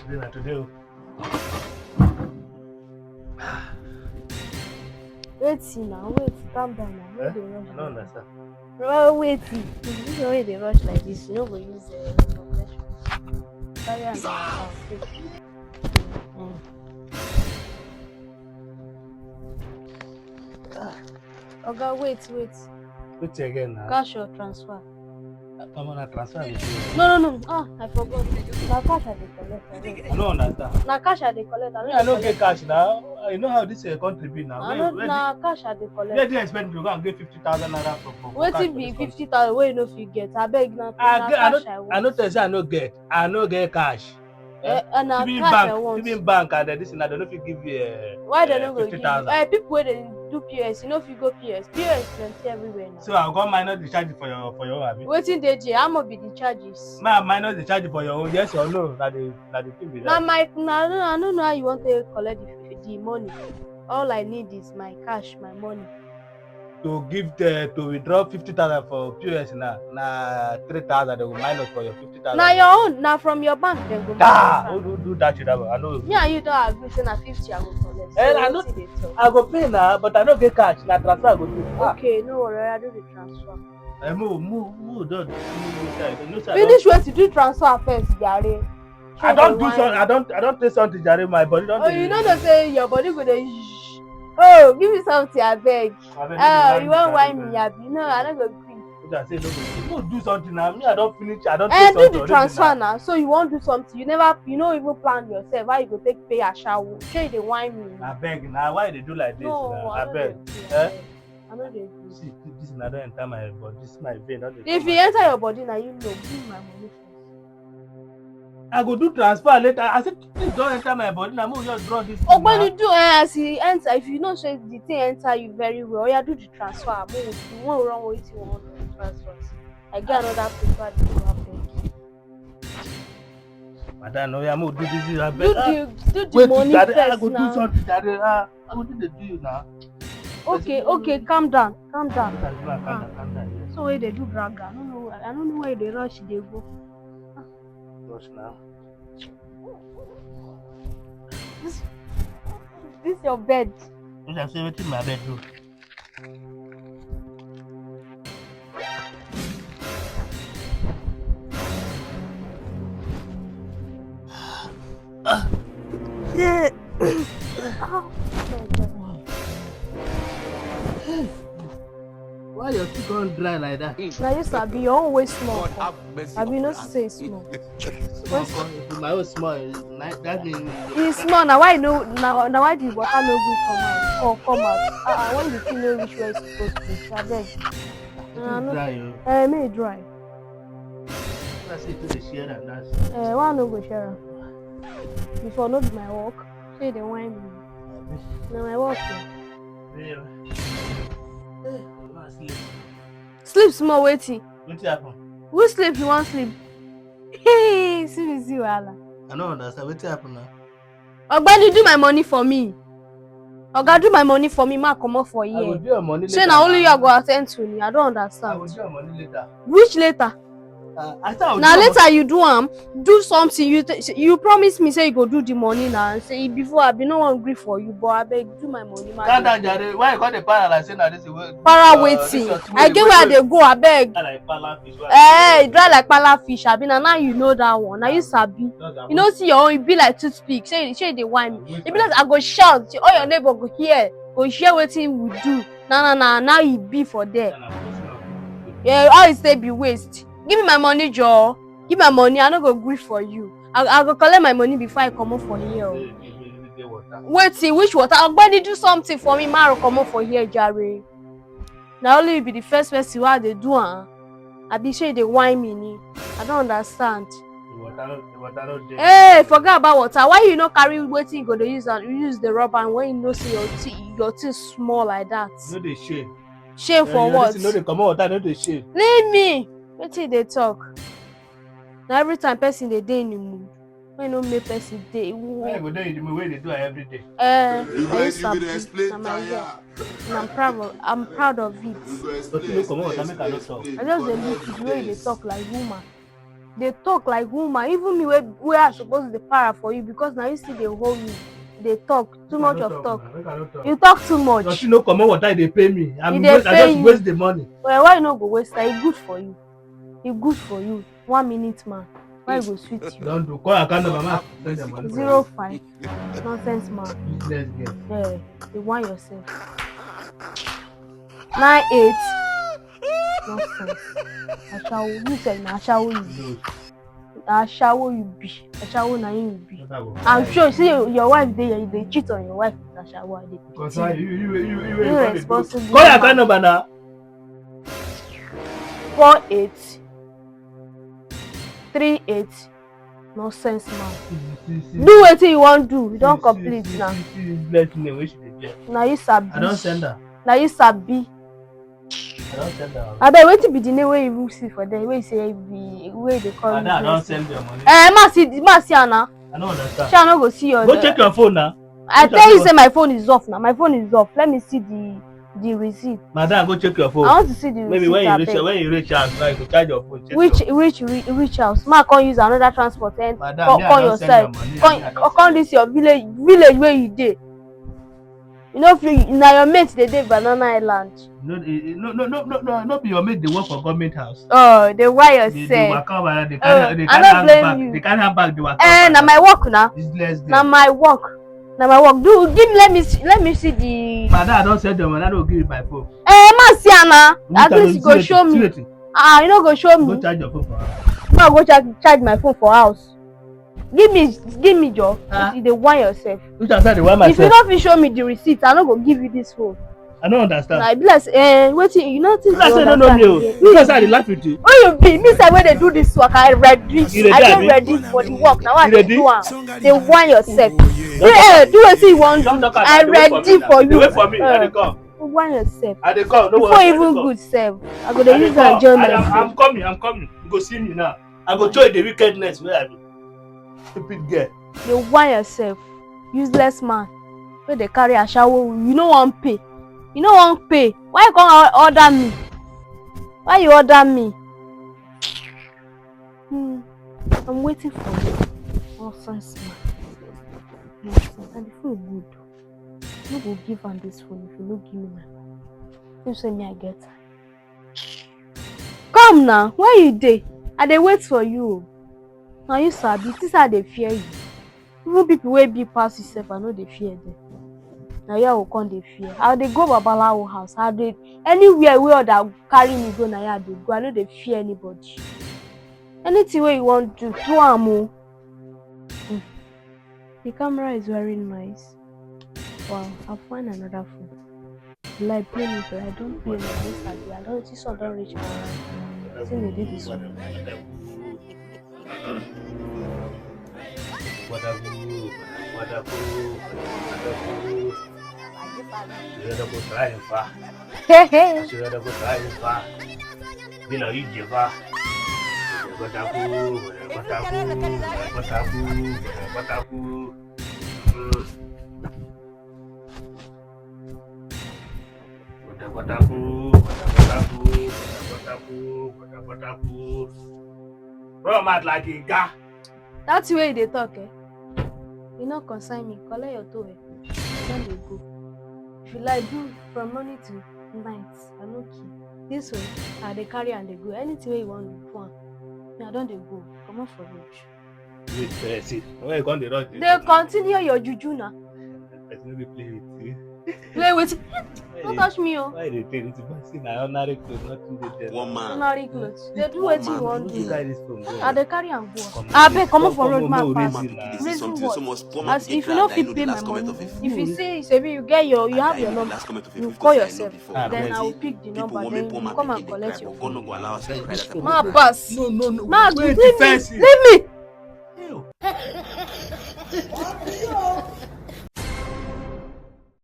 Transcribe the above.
today. Wait, now, wait, calm down now. I don't understand. Well, wait, this way they rush like this, you know, we use compression. Carry am down, quick. Oga, wait. Wait again now. Cash or transfer? I'm gonna transfer it. No. Ah, I forgot. Na cash I dey collect. I don't understand. Na cash I dey collect. I don't get cash now. You know how this country be now. Na cash I dey collect. Where do you expect to go and get 50,000 naira from? Wetin be 50,000 wey you no fit get? Abeg na cash I want. I no tell say I no get cash. Na cash I want. Even bank and this and that, they no fit give you Why they no go give 50,000? you? People wey dey do POS, you no fit go POS. POS plenty everywhere now. So I go minus the charge for your own, abi? Wetin dey there? How much be the charges? Minus the charge for your own, yes or no? That the thing be that. I don't know how you want to collect the money. All I need is my cash, my money. To withdraw 50,000 for POS na 3,000, they will minus for your 50,000. Na your own, na from your bank dem go minus. Who do that shit? I know. Me and you don't agree say na 50 I go collect. I go pay now, but I don't get cash. Na transfer I go do. Okay, no worry, I do the transfer. Move, don't Finish what to do transfer first, Jare. I don't take something, Jare. My body don't. Oh, you know they say your body go dey. Oh, give me something, I beg. You want wine me, abi? No, I don't go gree. I say no, do something now. Me, I don't finish. I don't. And do the transfer now. So you won't do something. You don't even plan yourself. How you go take pay a shower? Shey they wine me. I beg now. Why they do like this? No, now? I beg. I know they do. See, this now don't enter my body. This is my vein. If you enter your body now, you know, give my money first. I go do transfer later. I said, please don't enter my body. Now, move just draw this. Oh, when you do, as he enter, if you know say the thing enter you very well, you do the transfer. Move, you won't run with you want to transfer. I get another paper to do happen. Madam, no, I'm gonna do this. Do the money first I go now. do something. I go do the deal now. Okay, calm down. Calm down. So where they do drag, I don't know where they rush they go. Rush now. This your bed. You can say what's in my bedroom. Yeah. Why your teeth gone dry like that? Now you sabi your own way small. Abi no say small. My own small. That means It's small. Now why no? Now why the water no good come out? When the thing no reach where it's supposed to be, abeg. dry. May it dry. I say to the share and that's. Why no go share am? Before no be my work. Say they whine me. Na my work. Sleep small, waiting. What happen? Who sleep? You want sleep? Hey, see wahala. I don't understand. What happen now? Ogbeni, do my money for me. Oga, do my money for me. Ma comot for here. I will do your money later. Say na only you go attend to me. I don't understand. I will do your money later. Which later? I thought Now later you do do something. You promise me say you go do the money now. Say before I be no one agree for you, but I beg do my money. Calm down, Jare. Why you call the para like say na this way? Para waiting. I get where they go. I beg. Like pala fish. It dry like pala fish. I be now you know that one. Now you sabi. You know see your own. It be like toothpick. Say they whine me. It be like I go shout. All your neighbor go hear. Go hear wetin we do. Nah. Now he be for there. Yeah, all you say be waste. Give me my money, Joe. Give my money. I no go gree for you. I go collect my money before I come up for here. Wait, see which water? Ogbeni do something for me. Maro come up for here, Jare. Now only you be the first person why they do. I be sure they whine me. I don't understand. Hey, forget about water. Why you not carry waiting? You go to use and use the rubber and when you know see your teeth small like that. No, they shame. Shame for what? No, they come out. No, they shame. Leave me. Wetin they talk? Now every time person they dey in the mood. When no make person dey. Why go dey in the mood when they do every day? I used to be. I'm proud of it. But you no come out. Make I no talk. I just dey look the way they talk like woman. They talk like woman. Even me where I supposed to para for you because now you see they hold you. They talk too much of talk. You talk too much. Does you know come on water they pay me? I just waste the money. Well, why you not go waste that? It's good for you. It's good for you. 1 minute man. Why you go sweet you? Don't do. Call account number, man. 05. Nonsense man. Useless girl. Yeah, you want yourself. 98. Nonsense. You said I shower you. I shower you be. I shower na you be. I'm sure. See your wife there. They cheat on your wife. I shower. Because you irresponsible. Call your account number now. 48 38. Nonsense man. Do what you want do. You don't complete now. Now you sabi. I don't send her. Now you sabi. I don't send her. I bet wait to be the name where you see for them. Where you say be where they call me. I don't send your money. Ma see Anna. I don't understand. Shall not go see your. Go check your phone now. I tell you say my phone is off now. My phone is off. Let me see the receipt. Madam, go check your phone. I want to see the receipt. Maybe when you reach house, like, you charge your phone. Reach house. Ma can't use another transport and Madam, call yourself. Come this your village where you did. You know, if you now your mates they did Banana Island. No, be your mate. They work for government house. Oh, they wire yourself. They work over. They can't have back. They can't have back. They work. Now my work now. Now my work. Do give me let me see the. Madam, I don't send them. I don't give you my phone. Ma see Anna. At least you go show me. You know go show me. Go charge your phone for house. No, go charge my phone for house. Give me job. You dey want yourself. Which I said the one myself. If you don't fit show me the receipt, I no go give you this phone. I don't understand. I be like, waiting, you know things. I say no me. You guys are laugh with you. Who you be? Me say when they do this work, I ready. I get ready for the work. Now I do am. They want yourself. Do what you want. I ready for you. Wait for me. I dey come. You want yourself. I dey come. No worry. Before even good self, I go dey use and join my. I'm coming. You go see me now. I go show you the wickedness where I be. Stupid girl. You want yourself. Useless man. Where they carry a shower, you no want pay. You no want pay. Why you come order me? Why you order me? I'm waiting for you. Nonsense man. Nonsense. And the phone good. You go give am this phone if you no give me my phone. You say me I get. Come now. Where you dey? I dey wait for you. Now you sabi. This how they fear you. Even people wey big pass yourself, I know they fear them. Now you will come they fear. How they go Babalawo house? How they anywhere where that carry me go now yeah they go. I know they fear anybody. Anything where you want to do am. The camera is very nice. Wow, I'll find another phone. Like play me, but I don't play like this. I don't this one don't reach my life. I think they did this one. Wonderful. She rather go trying far. She rather go trying far. You know, you give her. Wonderful. Bro, mad like a guy. That's the way they talk, eh? You know, consign me. Collect your toe, eh? Then they go. If you like do from morning to night, I no key. This way, they carry and they go. Anything you want to do for me, I don't they go. Come on for road. Wait, see. Where you going to rush? They continue your juju now. Let's maybe play with you. Play with. Don't touch me, oh. Why they take it? See, now ordinary clothes, not too One man. Ordinary clothes. They do what you want to do. This phone, They carry and go. I beg, come on for road, man. Reason what? As if you don't fit pay my money, if you say, you get you have your number, you call yourself. Then I will pick the number. Then you come and collect your phone. Ma pass. No. Ma, leave me.